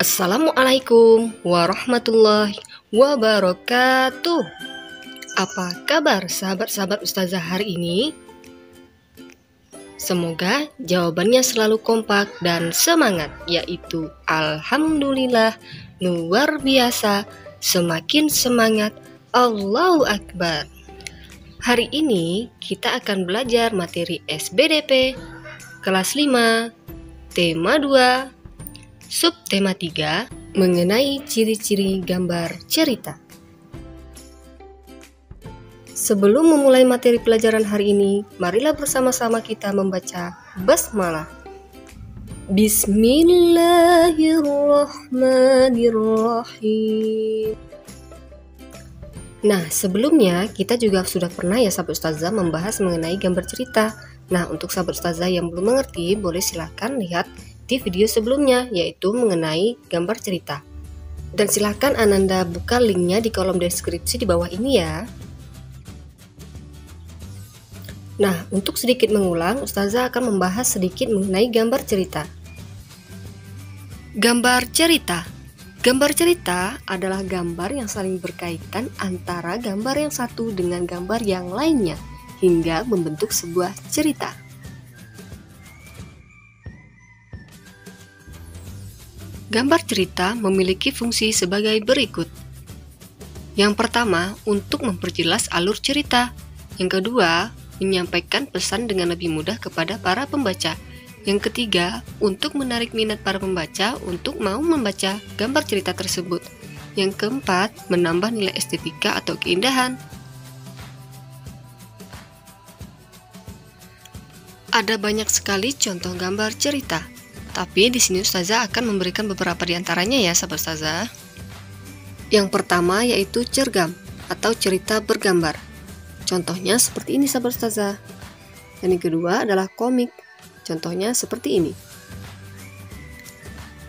Assalamualaikum warahmatullahi wabarakatuh. Apa kabar sahabat-sahabat Ustazah hari ini? Semoga jawabannya selalu kompak dan semangat, yaitu Alhamdulillah, luar biasa, semakin semangat, Allahu Akbar. Hari ini kita akan belajar materi SBDP kelas 5, tema 2, subtema 3 mengenai ciri-ciri gambar cerita. Sebelum memulai materi pelajaran hari ini, marilah bersama-sama kita membaca basmalah. Bismillahirrahmanirrahim. Nah, sebelumnya kita juga sudah pernah ya sahabat Ustazah membahas mengenai gambar cerita. Nah, untuk sahabat Ustazah yang belum mengerti, boleh silahkan lihat di video sebelumnya, yaitu mengenai gambar cerita. Dan silahkan Ananda buka linknya di kolom deskripsi di bawah ini ya. Nah, untuk sedikit mengulang, Ustazah akan membahas sedikit mengenai gambar cerita. Gambar cerita. Gambar cerita adalah gambar yang saling berkaitan antara gambar yang satu dengan gambar yang lainnya, hingga membentuk sebuah cerita. Gambar cerita memiliki fungsi sebagai berikut. Yang pertama, untuk memperjelas alur cerita. Yang kedua, menyampaikan pesan dengan lebih mudah kepada para pembaca. Yang ketiga, untuk menarik minat para pembaca untuk mau membaca gambar cerita tersebut. Yang keempat, menambah nilai estetika atau keindahan. Ada banyak sekali contoh gambar cerita, tapi di sini Ustazah akan memberikan beberapa di antaranya ya sahabat Ustazah. Yang pertama yaitu cergam atau cerita bergambar. Contohnya seperti ini sahabat Ustazah. Dan yang kedua adalah komik. Contohnya seperti ini.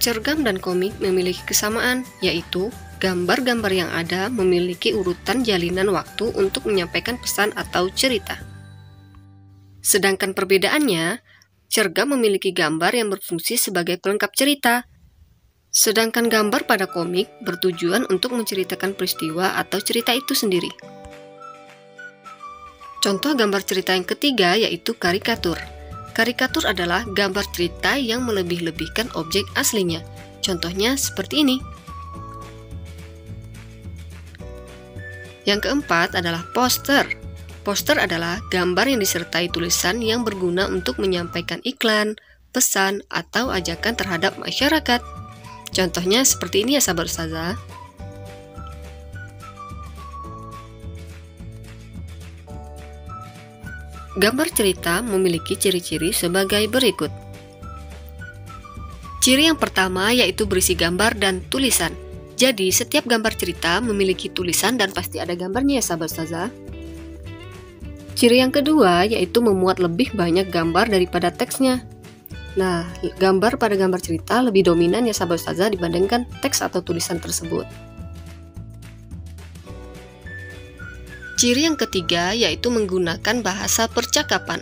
Cergam dan komik memiliki kesamaan, yaitu gambar-gambar yang ada memiliki urutan jalinan waktu untuk menyampaikan pesan atau cerita. Sedangkan perbedaannya, cergam memiliki gambar yang berfungsi sebagai pelengkap cerita, sedangkan gambar pada komik bertujuan untuk menceritakan peristiwa atau cerita itu sendiri. Contoh gambar cerita yang ketiga yaitu karikatur. Karikatur adalah gambar cerita yang melebih-lebihkan objek aslinya. Contohnya seperti ini. Yang keempat adalah poster. Poster adalah gambar yang disertai tulisan yang berguna untuk menyampaikan iklan, pesan, atau ajakan terhadap masyarakat. Contohnya seperti ini ya sahabat Ustazah. Gambar cerita memiliki ciri-ciri sebagai berikut. Ciri yang pertama yaitu berisi gambar dan tulisan. Jadi setiap gambar cerita memiliki tulisan dan pasti ada gambarnya ya sahabat Ustazah. Ciri yang kedua yaitu memuat lebih banyak gambar daripada teksnya. Nah, gambar pada gambar cerita lebih dominan ya sahabat Ustazah dibandingkan teks atau tulisan tersebut. Ciri yang ketiga yaitu menggunakan bahasa percakapan.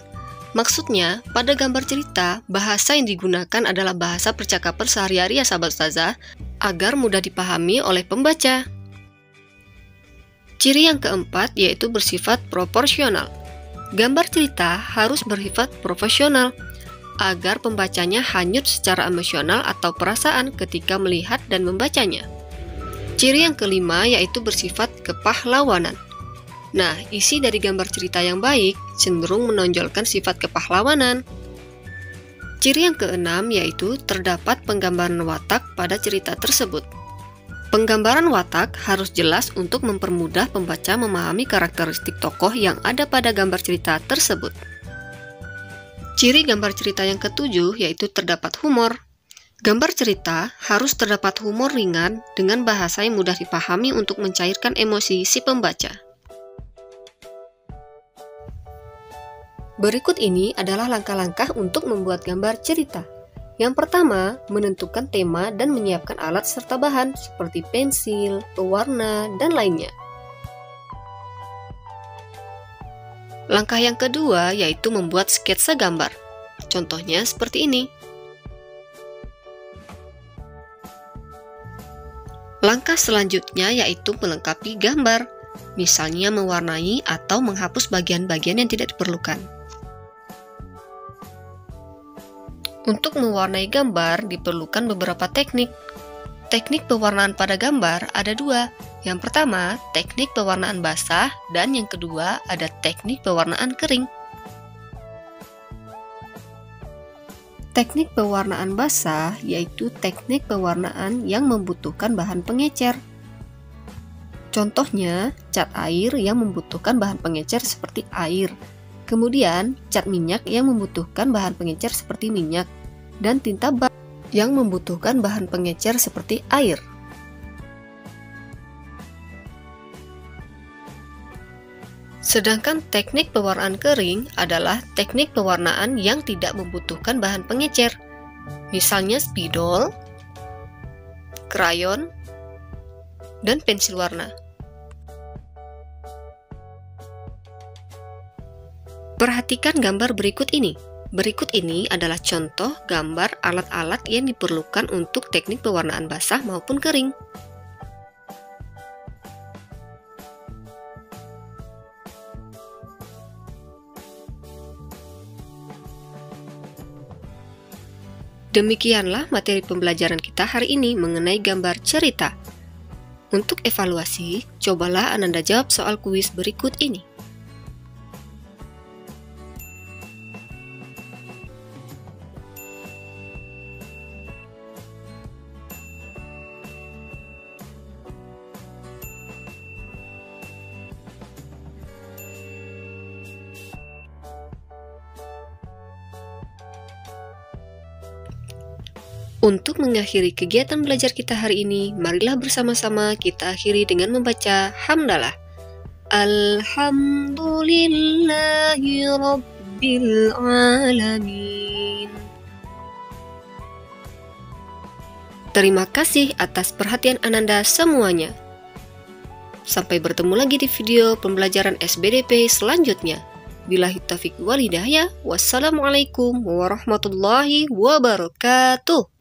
Maksudnya, pada gambar cerita, bahasa yang digunakan adalah bahasa percakapan sehari-hari ya sahabat Ustazah, agar mudah dipahami oleh pembaca. Ciri yang keempat yaitu bersifat proporsional. Gambar cerita harus bersifat profesional, agar pembacanya hanyut secara emosional atau perasaan ketika melihat dan membacanya. Ciri yang kelima yaitu bersifat kepahlawanan. Nah, isi dari gambar cerita yang baik cenderung menonjolkan sifat kepahlawanan. Ciri yang keenam yaitu terdapat penggambaran watak pada cerita tersebut. Penggambaran watak harus jelas untuk mempermudah pembaca memahami karakteristik tokoh yang ada pada gambar cerita tersebut. Ciri gambar cerita yang ketujuh yaitu terdapat humor. Gambar cerita harus terdapat humor ringan dengan bahasa yang mudah dipahami untuk mencairkan emosi si pembaca. Berikut ini adalah langkah-langkah untuk membuat gambar cerita. Yang pertama, menentukan tema dan menyiapkan alat serta bahan seperti pensil, pewarna, dan lainnya. Langkah yang kedua yaitu membuat sketsa gambar. Contohnya seperti ini. Langkah selanjutnya yaitu melengkapi gambar, misalnya mewarnai atau menghapus bagian-bagian yang tidak diperlukan. Untuk mewarnai gambar diperlukan beberapa teknik. Teknik pewarnaan pada gambar ada dua. Yang pertama, teknik pewarnaan basah, dan yang kedua ada teknik pewarnaan kering. Teknik pewarnaan basah yaitu teknik pewarnaan yang membutuhkan bahan pengecer. Contohnya, cat air yang membutuhkan bahan pengecer seperti air, kemudian cat minyak yang membutuhkan bahan pengecer seperti minyak, dan tinta bas yang membutuhkan bahan pengecer seperti air. Sedangkan teknik pewarnaan kering adalah teknik pewarnaan yang tidak membutuhkan bahan pengecer, misalnya spidol, krayon, dan pensil warna. Perhatikan gambar berikut ini. Berikut ini adalah contoh gambar alat-alat yang diperlukan untuk teknik pewarnaan basah maupun kering. Demikianlah materi pembelajaran kita hari ini mengenai gambar cerita. Untuk evaluasi, cobalah Ananda jawab soal kuis berikut ini. Untuk mengakhiri kegiatan belajar kita hari ini, marilah bersama-sama kita akhiri dengan membaca hamdalah. Alhamdulillahi Rabbil Alamin. Terima kasih atas perhatian Ananda semuanya. Sampai bertemu lagi di video pembelajaran SBDP selanjutnya. Billahi taufiq wal hidayah. Wassalamualaikum warahmatullahi wabarakatuh.